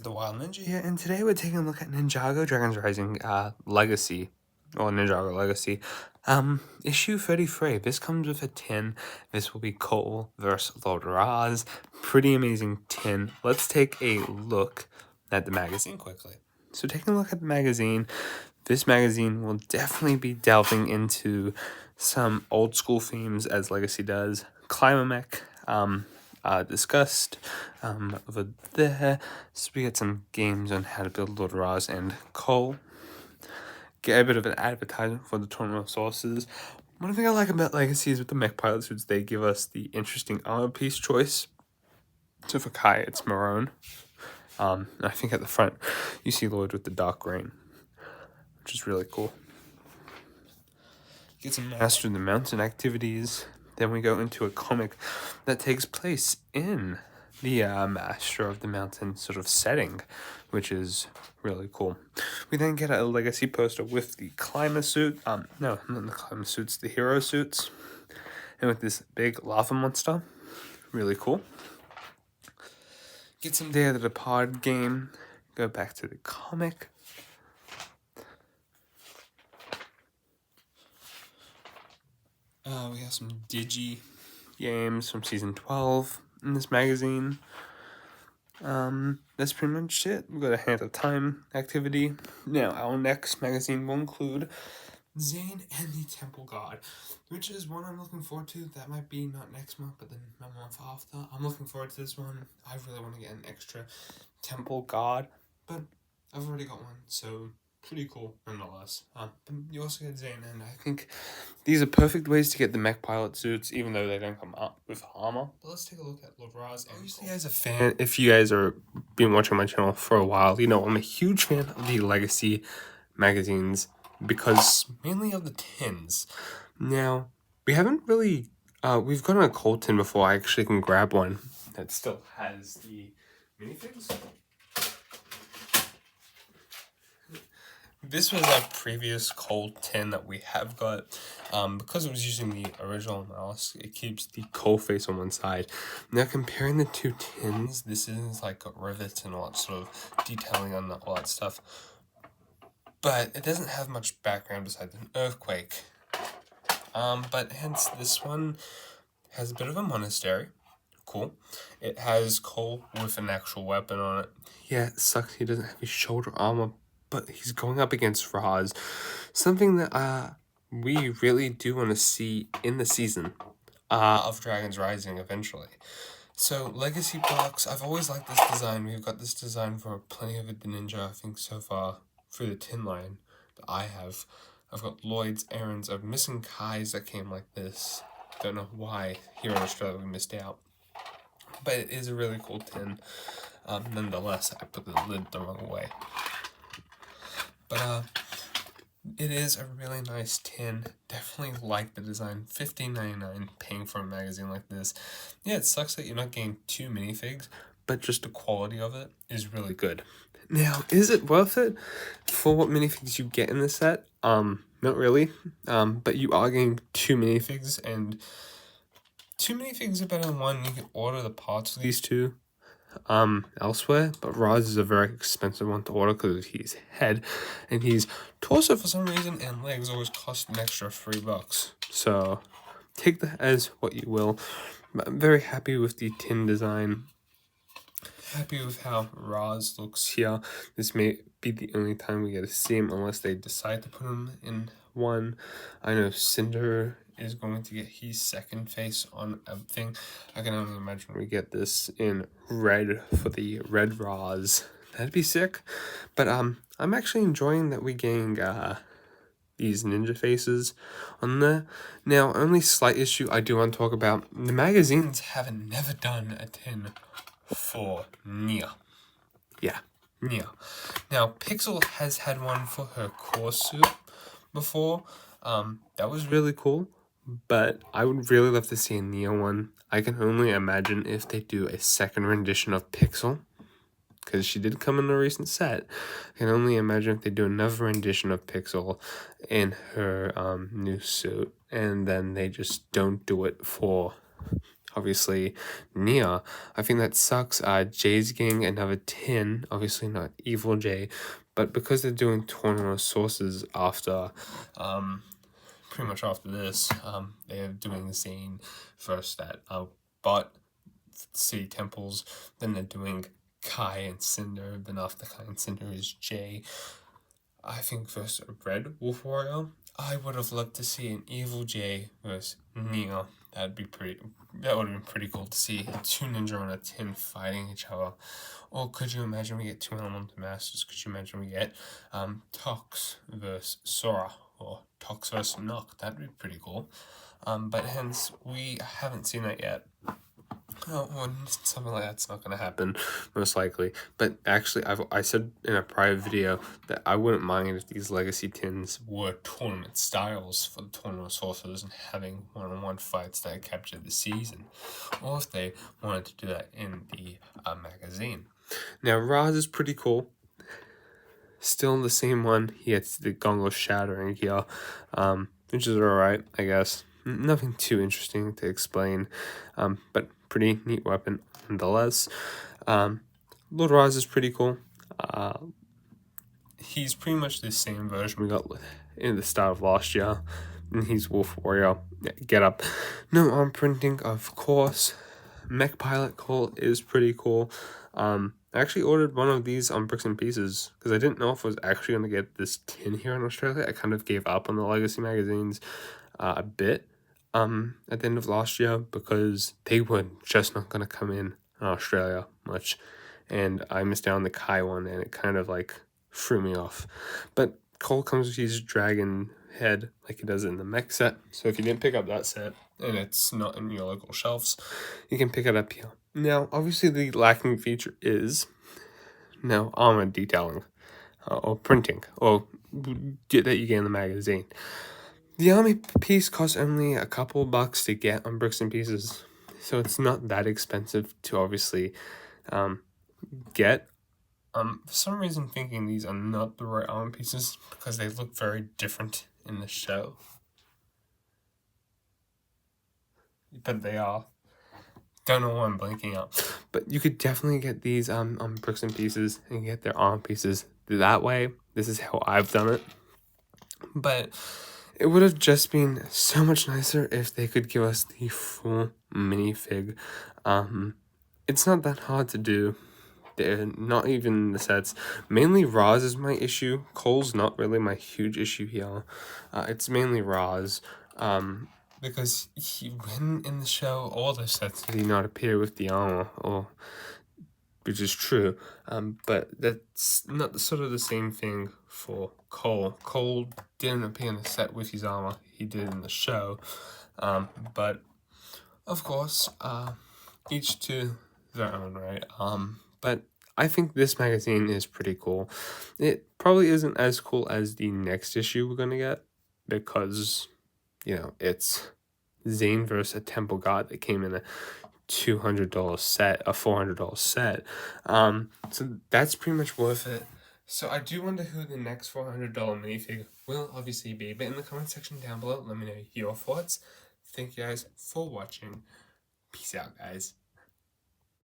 the Wild Ninja here, and today we're taking a look at Ninjago Dragons Rising Legacy, or Ninjago Legacy, issue 33. This comes with a tin. This will be Cole versus Lord Raz. Pretty amazing tin. Let's take a look at the magazine quickly. So taking a look at the magazine, this magazine will definitely be delving into some old school themes as Legacy does. Climamech, discussed over there. So we get some games on how to build Lord Raz and Cole. Get a bit of an advertisement for the tournament sources. One thing I like about Legacy is with the mech pilot suits, they give us the interesting armor piece choice. So for Kai, it's maroon. I think at the front, you see Lloyd with the dark green, which is really cool. Get some Master of the Mountain activities. Then we go into a comic that takes place in the Master of the Mountain sort of setting, which is really cool. We then get a Legacy poster with the climber suit. No, not the climber suits, the hero suits. And with this big lava monster. Really cool. Get some Day of the Departed game. Go back to the comic. We have some Digi games from season 12 in this magazine. That's pretty much it. We've got a Hand of Time activity. Now, our next magazine will include Zane and the Temple God, which is one I'm looking forward to. That might be not next month, but then the month after. I'm looking forward to this one. I really want to get an extra Temple God, but I've already got one, so pretty cool nonetheless. But you also get Zane, and I think these are perfect ways to get the mech pilot suits, even though they don't come up with armor. But let's take a look at Lord Raz. Obviously, as a fan, if you guys are been watching my channel for a while, you know I'm a huge fan of the Legacy magazines because mainly of the tins. Now, we haven't really, we've gotten a cold tin before. I actually can grab one that still has the minifigs. This was a previous cold tin that we have got. Because it was using the original mouse, it keeps the coal face on one side. Now comparing the two tins, this is like got rivets and all that sort of detailing on all that stuff. But it doesn't have much background besides an earthquake. But hence this one has a bit of a monastery. Cool. It has Cole with an actual weapon on it. Yeah, it sucks he doesn't have his shoulder armor, but he's going up against Raz. Something that we really do want to see in the season of Dragons Rising eventually. So, Legacy box, I've always liked this design. We've got this design for plenty of the Ninja, I think, so far, through the tin line that I have. I've got Lloyd's, Aaron's, I've missing Kai's that came like this. Don't know why here in Australia we missed out. But it is a really cool tin. Nonetheless, I put the lid the wrong way. But it is a really nice tin. Definitely like the design. $15.99 paying for a magazine like this. Yeah, it sucks that you're not getting two minifigs, but just the quality of it is really good. Now, is it worth it for what minifigs you get in this set? Not really. But you are getting two minifigs, and two minifigs are better than one. You can order the parts for these two elsewhere, but Raz is a very expensive one to order because of his head, and his torso for some reason and legs always cost an extra $3. So take that as what you will. But I'm very happy with the tin design. Happy with how Raz looks here. This may be the only time we get to see him unless they decide to put him in one. I know Cinder is going to get his second face on everything. I can only imagine we get this in red for the red Raz. That'd be sick. But I'm actually enjoying that we're getting these ninja faces on there. Now, only slight issue I do want to talk about. The magazines have never done a tin for Nia. Yeah, Nia. Now, Pixel has had one for her core suit before. That was really cool, but I would really love to see a Nia one. I can only imagine if they do a second rendition of Pixel, because she did come in a recent set. I can only imagine if they do another rendition of Pixel in her new suit, and then they just don't do it for obviously Nia. I think that sucks. Jay's getting another tin, obviously not Evil Jay, but because they're doing tournament sources after, pretty much after this, they're doing Zane first that bought City Temples, then they're doing Kai and Cinder, then after Kai and Cinder is Jay. I think versus a Red Wolf Warrior. I would have loved to see an Evil Jay versus Nia. That would have been pretty cool to see two ninja on a tin fighting each other. Or could you imagine we get two Elemental Masters? Could you imagine we get Tox versus Sora or Tox versus Nock? That'd be pretty cool. But hence we haven't seen that yet. Well, something like that's not going to happen, most likely. But actually, I said in a prior video that I wouldn't mind if these legacy tins were tournament styles for the tournament sources and having one-on-one fights that captured the season, or if they wanted to do that in the magazine. Now, Raz is pretty cool. Still the same one. He gets the Gongo shattering here, which is alright, I guess. Nothing too interesting to explain, but pretty neat weapon nonetheless. Lord Raz is pretty cool. He's pretty much the same version we got in the start of last year. And he's Wolf Warrior. Get up. No arm printing, of course. Mech Pilot Cole is pretty cool. I actually ordered one of these on Bricks and Pieces because I didn't know if I was actually going to get this tin here in Australia. I kind of gave up on the Legacy magazines a bit at the end of last year because they were just not going to come in Australia much. And I missed out on the Kai one and it kind of like threw me off. But Cole comes with his dragon head like he does in the mech set. So if you didn't pick up that set and it's not in your local shelves, you can pick it up here. Now, obviously the lacking feature is no armor detailing or printing or that you get in the magazine. The army piece costs only a couple bucks to get on Bricks and Pieces, so it's not that expensive to obviously get. For some reason thinking these are not the right armor pieces because they look very different in the show. But they are. Don't know why I'm blanking out. But you could definitely get these on Bricks and Pieces and get their armor pieces that way. This is how I've done it. But it would have just been so much nicer if they could give us the full minifig. It's not that hard to do. They're not even the sets. Mainly Roz is my issue. Cole's not really my huge issue here. It's mainly Roz. Because when in the show, all the sets did he not appear with the armor, which is true. But that's not sort of the same thing for Cole. Cole didn't appear in the set with his armor. He did in the show. But of course, each to their own, right? But I think this magazine is pretty cool. It probably isn't as cool as the next issue we're gonna get because, it's Zane versus a Temple God that came in a $200 set, a $400 set. So that's pretty much worth it. So I do wonder who the next $400 minifig will obviously be. But in the comment section down below, let me know your thoughts. Thank you guys for watching. Peace out, guys.